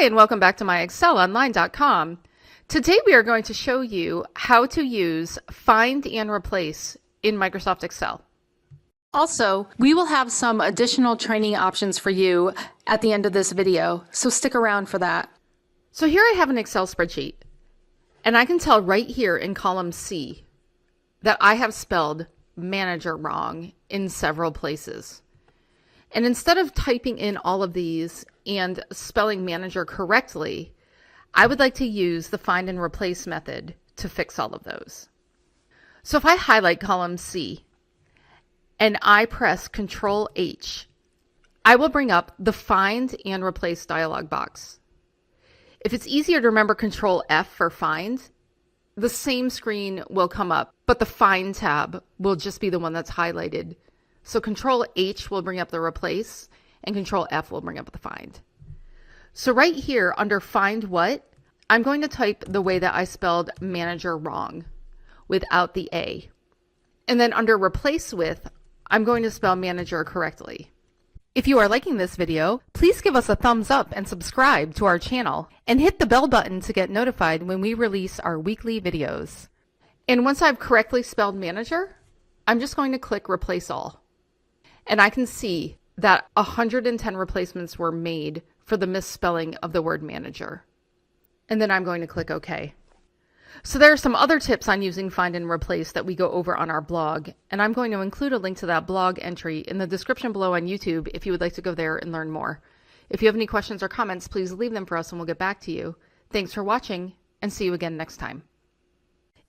Hi, and welcome back to MyExcelOnline.com. Today we are going to show you how to use Find and Replace in Microsoft Excel. Also, we will have some additional training options for you at the end of this video, so stick around for that. So here I have an Excel spreadsheet, and I can tell right here in column C that I have spelled manager wrong in several places. And instead of typing in all of these and spelling manager correctly, I would like to use the find and replace method to fix all of those. So if I highlight column C and I press Control H, I will bring up the find and replace dialog box. If it's easier to remember Control F for find, the same screen will come up, but the find tab will just be the one that's highlighted. So Control H will bring up the replace and Control F will bring up the find. So right here under find what, I'm going to type the way that I spelled manager wrong without the A. And then under replace with, I'm going to spell manager correctly. If you are liking this video, please give us a thumbs up and subscribe to our channel and hit the bell button to get notified when we release our weekly videos. And once I've correctly spelled manager, I'm just going to click replace all. And I can see that 110 replacements were made for the misspelling of the word manager. And then I'm going to click OK. So there are some other tips on using find and replace that we go over on our blog, and I'm going to include a link to that blog entry in the description below on YouTube if you would like to go there and learn more. If you have any questions or comments, please leave them for us and we'll get back to you. Thanks for watching, and see you again next time.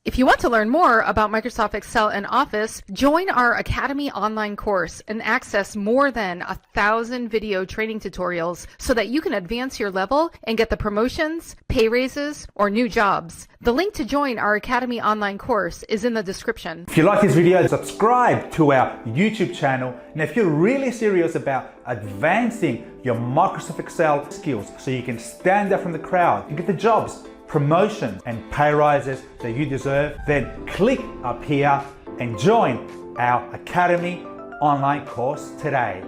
If you want to learn more about Microsoft Excel and Office, join our Academy online course and access more than 1,000 video training tutorials so that you can advance your level and get the promotions, pay raises, or new jobs. The link to join our Academy online course is in the description. If you like this video, subscribe to our YouTube channel. And if you're really serious about advancing your Microsoft Excel skills so you can stand out from the crowd and get the jobs, promotions and pay rises that you deserve, then click up here and join our Academy online course today.